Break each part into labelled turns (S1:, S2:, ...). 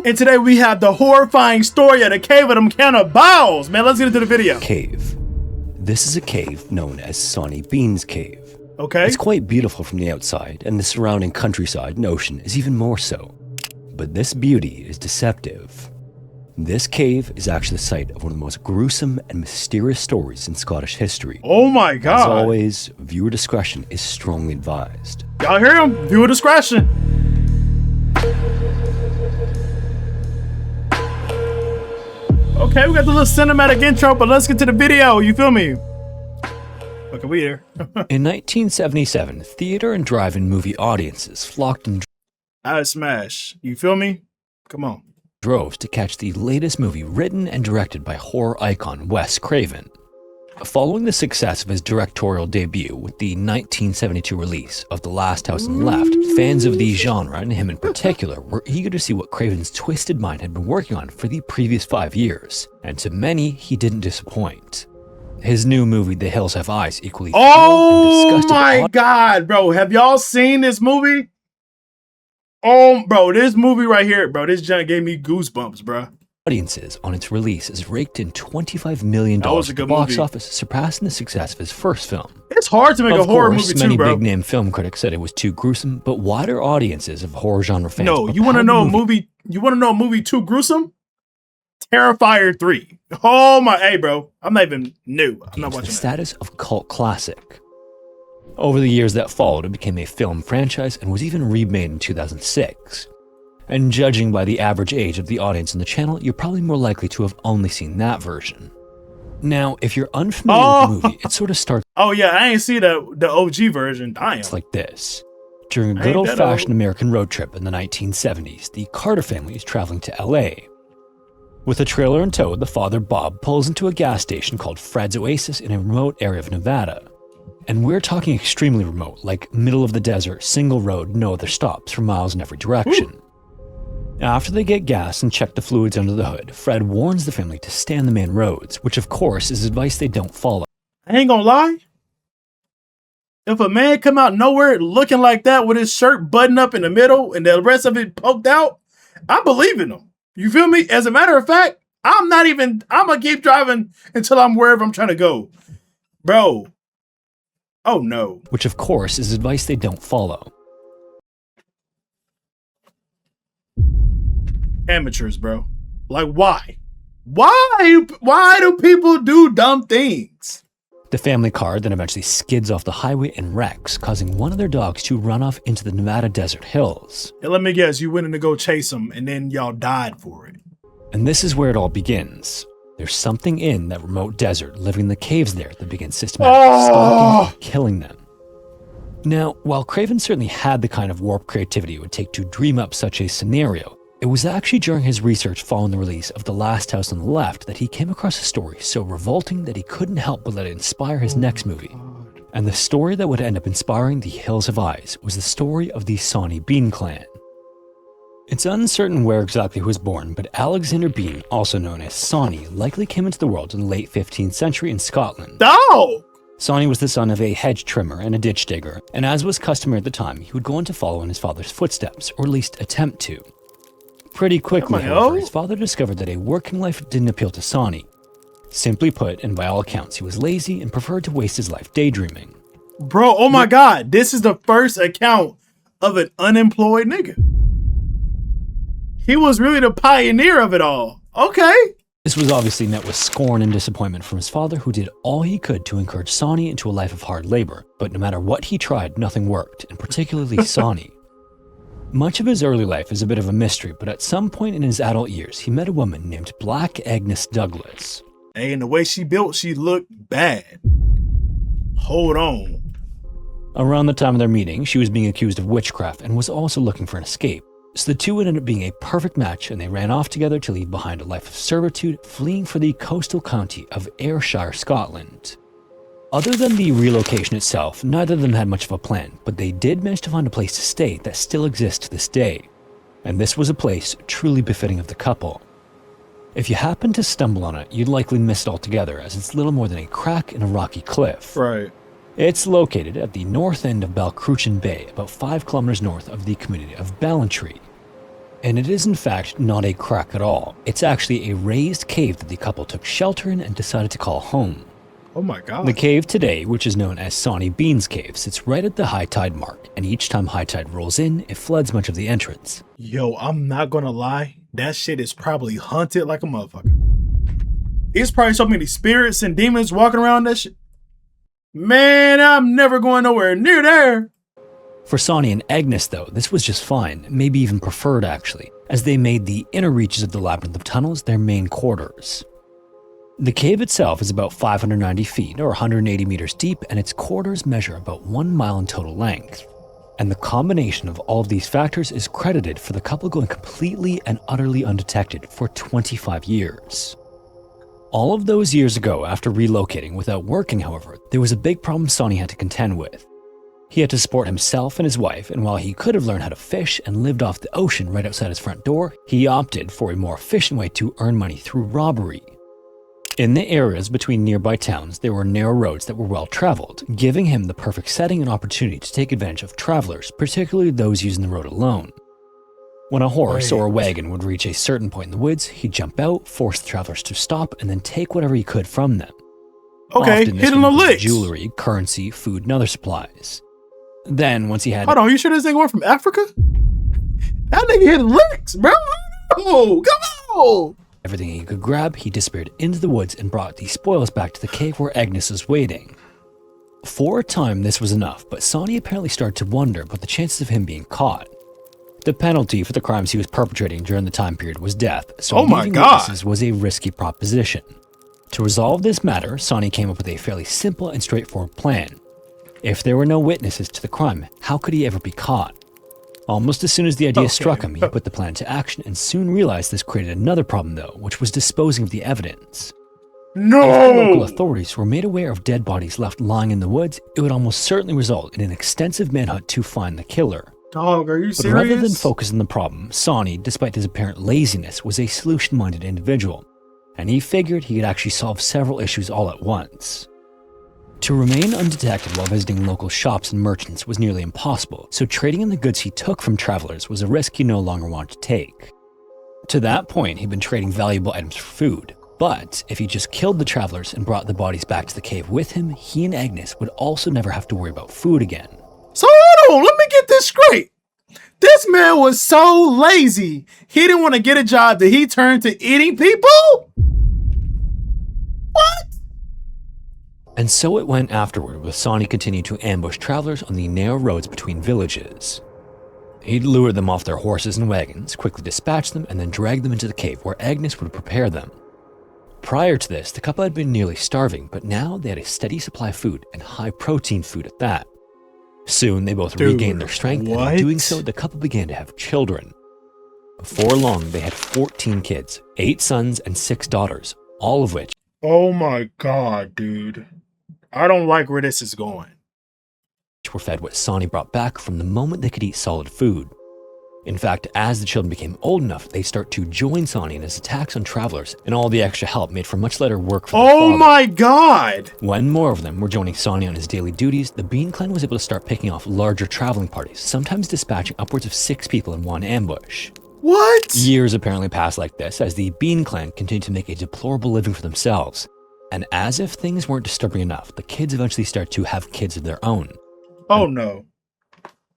S1: And today we have the horrifying story of the cave of them cannibals. Man, let's get into the video.
S2: Cave. This is a cave known as Sonny Bean's Cave.
S1: Okay.
S2: It's quite beautiful from the outside, and the surrounding countryside and ocean is even more so. But this beauty is deceptive. This cave is actually the site of one of the most gruesome and mysterious stories in Scottish history.
S1: Oh my god.
S2: As always, viewer discretion is strongly advised.
S1: Y'all hear him? Viewer discretion. Okay, we got the little cinematic intro, but let's get to the video. You feel me? Okay, we here.
S2: In 1977, theater and drive-in movie audiences flocked in
S1: I smash. You feel me? Come on.
S2: droves to catch the latest movie written and directed by horror icon Wes Craven. Following the success of his directorial debut with the 1972 release of The Last House on the Left, fans of the genre, and him in particular, were eager to see what Craven's twisted mind had been working on for the previous 5 years, and to many, he didn't disappoint. His new movie, The Hills Have Eyes, equally
S1: Oh my god, bro. Have y'all seen this movie? Oh, bro, this movie right here, bro. This junk gave me goosebumps, bro.
S2: Audiences on its release has raked in $25 million at the box office, surpassing the success of his first film.
S1: It's hard to make a horror movie too,
S2: many
S1: bro.
S2: big-name film critics said it was too gruesome, but wider audiences of horror genre fans.
S1: No, you want to know a movie? You want to know a movie too gruesome? Terrifier 3. Oh my, hey, bro. I'm not even new. I'm not watching
S2: the status of cult classic. Over the years that followed, it became a film franchise and was even remade in 2006. And judging by the average age of the audience in the channel, you're probably more likely to have only seen that version. Now, if you're unfamiliar with the movie, it sort of starts.
S1: Oh yeah, I ain't see the OG version. Damn.
S2: It's like this. During a good old-fashioned American road trip in the 1970s, the Carter family is traveling to LA. With a trailer in tow, the father, Bob, pulls into a gas station called Fred's Oasis in a remote area of Nevada. And we're talking extremely remote, like middle of the desert, single road, no other stops for miles in every direction. Ooh. After they get gas and check the fluids under the hood, Fred warns the family to stay on the main roads, which of course is advice they don't follow.
S1: I ain't gonna lie. If a man come out nowhere looking like that with his shirt buttoned up in the middle and the rest of it poked out, I believe in him. You feel me? As a matter of fact, I'm gonna keep driving until I'm wherever I'm trying to go. Bro. Oh no.
S2: Which of course is advice they don't follow.
S1: Amateurs, bro. Like, why? Why do people do dumb things?
S2: The family car then eventually skids off the highway and wrecks, causing one of their dogs to run off into the Nevada desert hills.
S1: And let me guess, you went in to go chase them and then y'all died for it.
S2: And this is where it all begins. There's something in that remote desert living in the caves there that begins systematically stalking and killing them. Now, while Craven certainly had the kind of warped creativity it would take to dream up such a scenario, it was actually during his research following the release of The Last House on the Left that he came across a story so revolting that he couldn't help but let it inspire his next movie. And the story that would end up inspiring The Hills Have Eyes was the story of the Sonny Bean clan. It's uncertain where exactly he was born, but Alexander Bean, also known as Sonny, likely came into the world in the late 15th century in Scotland.
S1: Oh!
S2: Sonny was the son of a hedge trimmer and a ditch digger, and as was customary at the time, he would go on to follow in his father's footsteps, or at least attempt to. Pretty quickly, however, his father discovered that a working life didn't appeal to Sonny. Simply put, and by all accounts, he was lazy and preferred to waste his life daydreaming.
S1: Bro, oh my god, this is the first account of an unemployed nigga. He was really the pioneer of it all. Okay.
S2: This was obviously met with scorn and disappointment from his father, who did all he could to encourage Sonny into a life of hard labor. But no matter what he tried, nothing worked, and particularly Sonny. Much of his early life is a bit of a mystery, but at some point in his adult years, he met a woman named Black Agnes Douglas.
S1: Hey, and the way she built, she looked bad. Hold on.
S2: Around the time of their meeting, she was being accused of witchcraft and was also looking for an escape. So the two ended up being a perfect match, and they ran off together to leave behind a life of servitude, fleeing for the coastal county of Ayrshire, Scotland. Other than the relocation itself, neither of them had much of a plan, but they did manage to find a place to stay that still exists to this day. And this was a place truly befitting of the couple. If you happen to stumble on it, you'd likely miss it altogether, as it's little more than a crack in a rocky cliff.
S1: Right.
S2: It's located at the north end of Balcruchan Bay, about 5 kilometers north of the community of Ballantree. And it is in fact not a crack at all. It's actually a raised cave that the couple took shelter in and decided to call home.
S1: Oh my God.
S2: The cave today, which is known as Sawney Beans Cave, sits right at the high tide mark, and each time high tide rolls in, it floods much of the entrance.
S1: Yo, I'm not gonna lie. That shit is probably haunted like a motherfucker. There's probably so many spirits and demons walking around that shit. Man, I'm never going nowhere near there.
S2: For Sonny and Agnes, though, this was just fine, maybe even preferred actually, as they made the inner reaches of the labyrinth of tunnels their main quarters. The cave itself is about 590 feet or 180 meters deep, and its corridors measure about 1 mile in total length. And the combination of all of these factors is credited for the couple going completely and utterly undetected for 25 years. All of those years ago, after relocating without working, however, there was a big problem Sonny had to contend with. He had to support himself and his wife, and while he could have learned how to fish and lived off the ocean right outside his front door, he opted for a more efficient way to earn money through robbery. In the areas between nearby towns, there were narrow roads that were well traveled, giving him the perfect setting and opportunity to take advantage of travelers, particularly those using the road alone. When a horse or a wagon would reach a certain point in the woods, he'd jump out, force the travelers to stop, and then take whatever he could from them.
S1: Okay,
S2: Often this
S1: hitting
S2: would
S1: the
S2: include
S1: licks.
S2: jewelry, currency, food, and other supplies. Then, once he had...
S1: Hold on, you sure this nigga went from Africa? That nigga hitting licks, bro. Oh, come on.
S2: everything he could grab, he disappeared into the woods and brought the spoils back to the cave where Agnes was waiting. For a time, this was enough, but Sonny apparently started to wonder about the chances of him being caught. The penalty for the crimes he was perpetrating during the time period was death, so leaving witnesses was a risky proposition. To resolve this matter, Sonny came up with a fairly simple and straightforward plan. If there were no witnesses to the crime, how could he ever be caught? Almost as soon as the idea struck him, he put the plan into action and soon realized this created another problem though, which was disposing of the evidence.
S1: No!
S2: If the local authorities were made aware of dead bodies left lying in the woods, it would almost certainly result in an extensive manhunt to find the killer.
S1: Dog, are you
S2: But
S1: serious?
S2: rather than focus on the problem, Sonny, despite his apparent laziness, was a solution-minded individual, and he figured he could actually solve several issues all at once. To remain undetected while visiting local shops and merchants was nearly impossible, so trading in the goods he took from travelers was a risk he no longer wanted to take. To that point, he'd been trading valuable items for food, but if he just killed the travelers and brought the bodies back to the cave with him, he and Agnes would also never have to worry about food again.
S1: So hold on, let me get this straight. This man was so lazy, he didn't want to get a job that he turned to eating people? What?
S2: And so it went afterward, with Sonny continuing to ambush travelers on the narrow roads between villages. He'd lure them off their horses and wagons, quickly dispatch them, and then drag them into the cave where Agnes would prepare them. Prior to this, the couple had been nearly starving, but now they had a steady supply of food, and high-protein food at that. Soon, they both regained their strength, and in doing so, the couple began to have children. Before long, they had 14 kids, 8 sons and 6 daughters, all of which...
S1: Oh my god, dude. I don't like where this is going.
S2: ...were fed what Sonny brought back from the moment they could eat solid food. In fact, as the children became old enough, they start to join Sonny in his attacks on travelers, and all the extra help made for much lighter work for their father.
S1: Oh my god!
S2: When more of them were joining Sonny on his daily duties, the Bean Clan was able to start picking off larger traveling parties, sometimes dispatching upwards of 6 people in one ambush.
S1: What?
S2: Years apparently passed like this as the Bean Clan continued to make a deplorable living for themselves. And as if things weren't disturbing enough, the kids eventually start to have kids of their own.
S1: Oh no.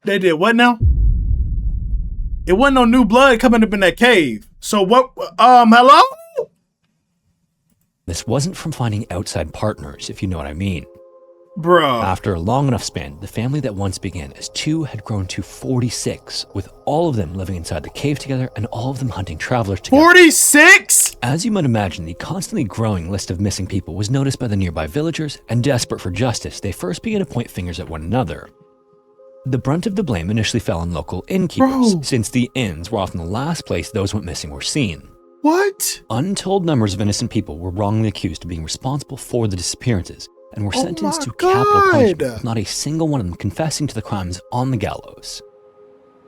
S1: They did what now? It wasn't no new blood coming up in that cave. So what, hello?
S2: This wasn't from finding outside partners, if you know what I mean.
S1: Bruh.
S2: After a long enough span, the family that once began as 2 had grown to 46, with all of them living inside the cave together and all of them hunting travelers together.
S1: 46?
S2: As you might imagine, the constantly growing list of missing people was noticed by the nearby villagers, and desperate for justice, they first began to point fingers at one another. The brunt of the blame initially fell on local innkeepers, since the inns were often the last place those went missing were seen.
S1: What?
S2: Untold numbers of innocent people were wrongly accused of being responsible for the disappearances, and were sentenced to capital punishment, with not a single one of them confessing to the crimes on the gallows.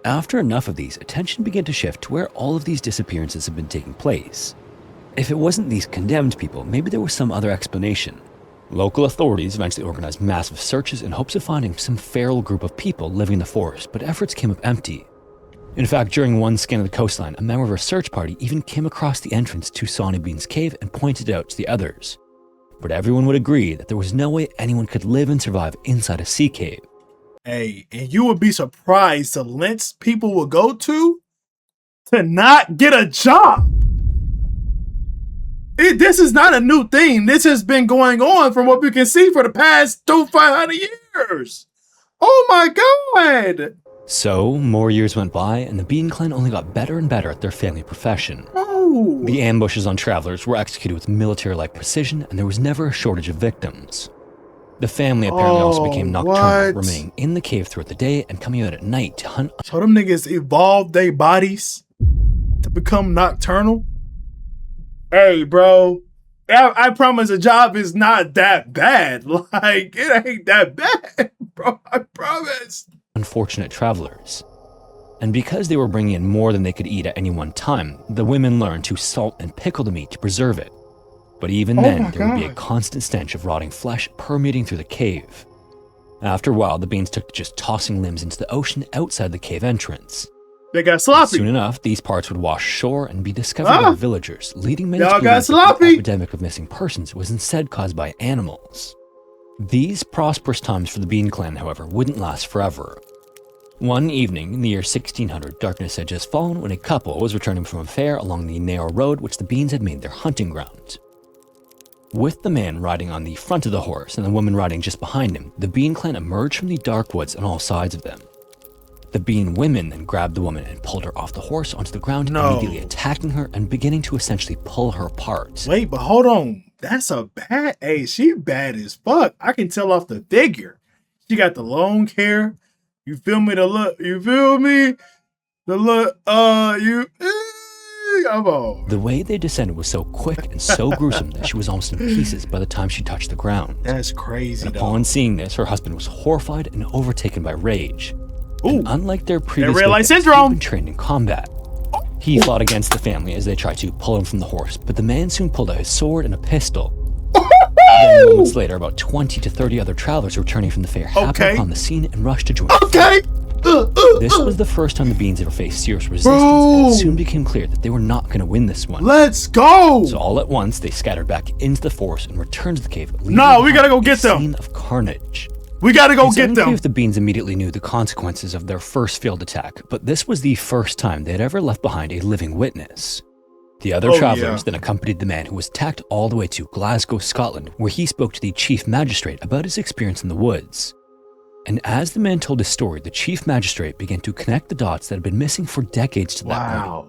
S2: After enough of these, attention began to shift to where all of these disappearances had been taking place. If it wasn't these condemned people, maybe there was some other explanation. Local authorities eventually organized massive searches in hopes of finding some feral group of people living in the forest, but efforts came up empty. In fact, during one scan of the coastline, a member of our search party even came across the entrance to Sonny Bean's cave and pointed it out to the others. But everyone would agree that there was no way anyone could live and survive inside a sea cave.
S1: Hey, and you would be surprised the lengths people will go to not get a job. This is not a new thing. This has been going on from what we can see for the past 500 years. Oh my God.
S2: So, more years went by, and the Bean clan only got better and better at their family profession.
S1: Oh.
S2: The ambushes on travelers were executed with military-like precision, and there was never a shortage of victims. The family apparently also became nocturnal, remaining in the cave throughout the day and coming out at night to hunt.
S1: So them niggas evolved their bodies to become nocturnal? Hey, bro. I promise a job is not that bad. Like, it ain't that bad, bro. I promise.
S2: Unfortunate travelers. And because they were bringing in more than they could eat at any one time, the women learned to salt and pickle the meat to preserve it. But even then, there would be a constant stench of rotting flesh permeating through the cave. After a while, the Beans took to just tossing limbs into the ocean outside the cave entrance.
S1: They got sloppy.
S2: Soon enough, these parts would wash ashore and be discovered by villagers, leading many to believe
S1: that
S2: the epidemic of missing persons was instead caused by animals. These prosperous times for the Bean clan, however, wouldn't last forever. One evening in the year 1600, darkness had just fallen when a couple was returning from a fair along the narrow road which the Beans had made their hunting ground. With the man riding on the front of the horse and the woman riding just behind him, the Bean clan emerged from the dark woods on all sides of them. The Bean women then grabbed the woman and pulled her off the horse onto the ground, immediately attacking her and beginning to essentially pull her apart.
S1: Wait, but hold on. That's a bad... Hey, she bad as fuck. I can tell off the figure. She got the long hair. You feel me? The look. You feel me? The look. Come on.
S2: The way they descended was so quick and so gruesome that she was almost in pieces by the time she touched the ground.
S1: That's crazy,
S2: and upon seeing this, her husband was horrified and overtaken by rage. And unlike their previous victims, he'd been trained in combat. He fought against the family as they tried to pull him from the horse, but the man soon pulled out his sword and a pistol. Then moments later, about 20 to 30 other travelers returning from the fair happened upon the scene and rushed to join This was the first time the Beans ever faced serious resistance, and it soon became clear that they were not going to win this one.
S1: Let's go!
S2: So all at once, they scattered back into the forest and returned to the cave.
S1: No, we gotta go get them!
S2: Scene of carnage.
S1: We gotta go get them!
S2: It's unclear if the Beans immediately knew the consequences of their first failed attack, but this was the first time they had ever left behind a living witness. The other travelers then accompanied the man who was attacked all the way to Glasgow, Scotland, where he spoke to the chief magistrate about his experience in the woods. And as the man told his story, the chief magistrate began to connect the dots that had been missing for decades to that point.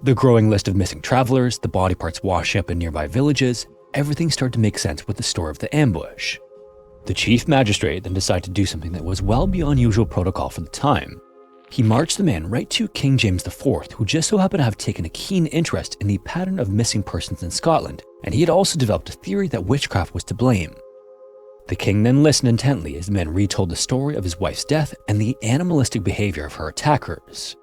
S2: The growing list of missing travelers, the body parts washing up in nearby villages, everything started to make sense with the story of the ambush. The chief magistrate then decided to do something that was well beyond usual protocol for the time. He marched the man right to King James IV, who just so happened to have taken a keen interest in the pattern of missing persons in Scotland, and he had also developed a theory that witchcraft was to blame. The king then listened intently as the man retold the story of his wife's death and the animalistic behavior of her attackers.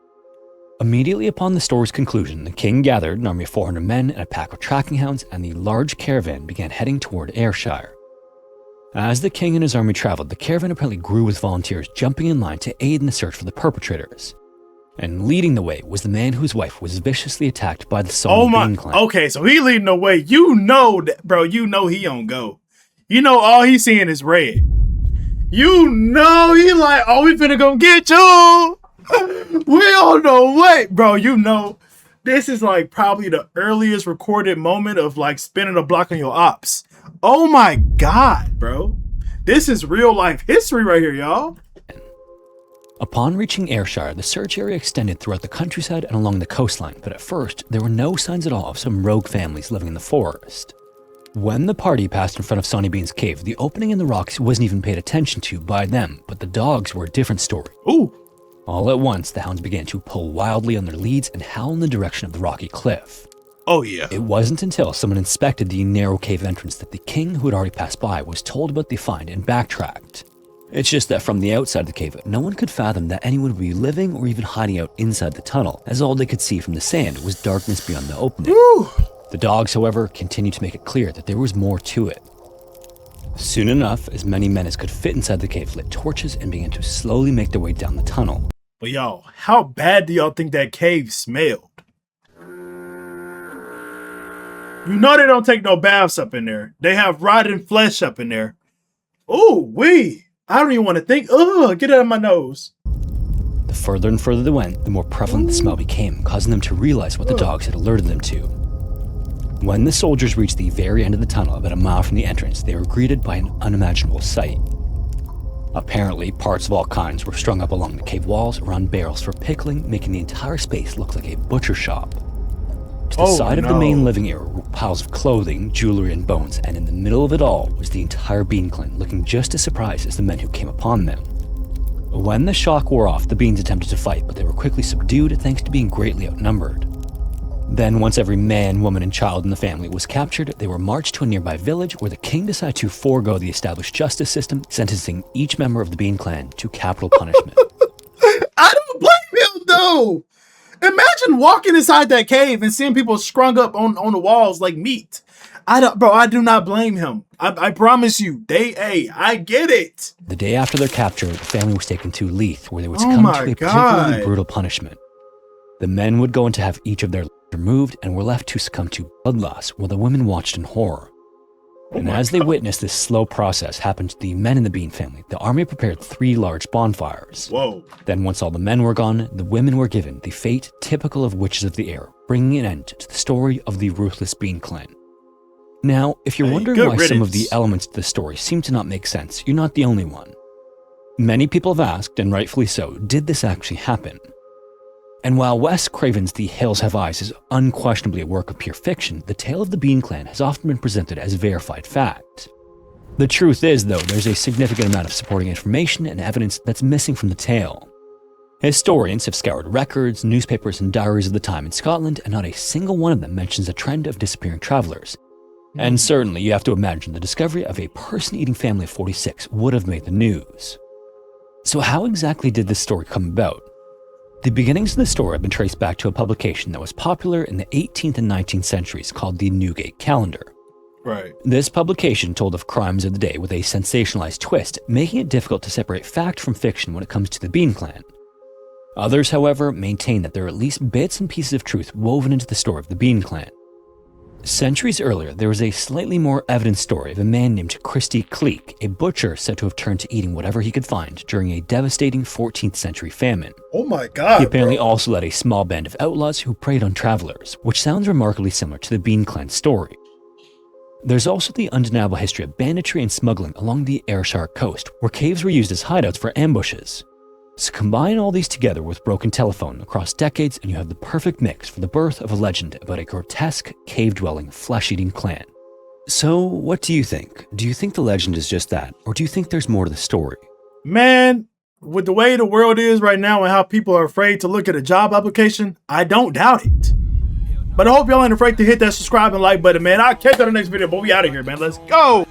S2: Immediately upon the story's conclusion, the king gathered an army of 400 men and a pack of tracking hounds, and the large caravan began heading toward Ayrshire. As the king and his army traveled, the caravan apparently grew with volunteers jumping in line to aid in the search for the perpetrators. And leading the way was the man whose wife was viciously attacked by the Sonny Bean clan.
S1: Okay, so he leading the way. You know that, bro. You know he on go. You know all he's seeing is red. You know he like, oh, we finna go get you. We on the way, bro. You know this is like probably the earliest recorded moment of like spinning a block on your ops. Oh my God, bro. This is real life history right here, y'all.
S2: Upon reaching Ayrshire, the search area extended throughout the countryside and along the coastline, but at first, there were no signs at all of some rogue families living in the forest. When the party passed in front of Sonny Bean's cave, the opening in the rocks wasn't even paid attention to by them, but the dogs were a different story.
S1: Ooh.
S2: All at once, the hounds began to pull wildly on their leads and howl in the direction of the rocky cliff.
S1: Oh yeah.
S2: It wasn't until someone inspected the narrow cave entrance that the king, who had already passed by, was told about the find and backtracked. It's just that from the outside of the cave, no one could fathom that anyone would be living or even hiding out inside the tunnel, as all they could see from the sand was darkness beyond the opening.
S1: Woo.
S2: The dogs, however, continued to make it clear that there was more to it. Soon enough, as many men as could fit inside the cave lit torches and began to slowly make their way down the tunnel.
S1: But y'all, how bad do y'all think that cave smelled? You know they don't take no baths up in there. They have rotting flesh up in there. Ooh, I don't even want to think. Ugh, get out of my nose.
S2: The further and further they went, the more prevalent the smell became, causing them to realize what the dogs had alerted them to. When the soldiers reached the very end of the tunnel, about a mile from the entrance, they were greeted by an unimaginable sight. Apparently, parts of all kinds were strung up along the cave walls around barrels for pickling, making the entire space look like a butcher shop. To the side of the main living area were piles of clothing, jewelry, and bones, and in the middle of it all was the entire bean clan, looking just as surprised as the men who came upon them. When the shock wore off, the beans attempted to fight, but they were quickly subdued thanks to being greatly outnumbered. Then, once every man, woman, and child in the family was captured, they were marched to a nearby village where the king decided to forego the established justice system, sentencing each member of the Bean Clan to capital punishment.
S1: I don't blame him, though. Imagine walking inside that cave and seeing people strung up on the walls like meat. I do not blame him. I promise you. I get it.
S2: The day after their capture, the family was taken to Leith, where they would succumb to a particularly brutal punishment. The men would go on to have each of their legs removed and were left to succumb to blood loss, while the women watched in horror. And as they witnessed this slow process happen to the men in the Bean family, the army prepared 3 large bonfires.
S1: Whoa.
S2: Then once all the men were gone, the women were given the fate typical of witches of the air, bringing an end to the story of the ruthless Bean Clan. Now, if you're wondering why some of the elements of the story seem to not make sense, you're not the only one. Many people have asked, and rightfully so, did this actually happen? And while Wes Craven's The Hills Have Eyes is unquestionably a work of pure fiction, the tale of the Bean Clan has often been presented as verified fact. The truth is, though, there's a significant amount of supporting information and evidence that's missing from the tale. Historians have scoured records, newspapers, and diaries of the time in Scotland, and not a single one of them mentions a trend of disappearing travelers. And certainly, you have to imagine the discovery of a person-eating family of 46 would have made the news. So how exactly did this story come about? The beginnings of the story have been traced back to a publication that was popular in the 18th and 19th centuries called the Newgate Calendar.
S1: Right.
S2: This publication told of crimes of the day with a sensationalized twist, making it difficult to separate fact from fiction when it comes to the Bean Clan. Others, however, maintain that there are at least bits and pieces of truth woven into the story of the Bean Clan. Centuries earlier, there was a slightly more evident story of a man named Christy Cleek, a butcher said to have turned to eating whatever he could find during a devastating 14th century famine.
S1: Oh my God.
S2: He apparently also led a small band of outlaws who preyed on travelers, which sounds remarkably similar to the Bean Clan story. There's also the undeniable history of banditry and smuggling along the Ayrshire coast, where caves were used as hideouts for ambushes. So combine all these together with broken telephone across decades and you have the perfect mix for the birth of a legend about a grotesque, cave-dwelling, flesh-eating clan. So what do you think? Do you think the legend is just that, or do you think there's more to the story?
S1: Man, with the way the world is right now and how people are afraid to look at a job application, I don't doubt it. But I hope y'all ain't afraid to hit that subscribe and like button, man. I'll catch you on the next video, but we out of here, man. Let's go.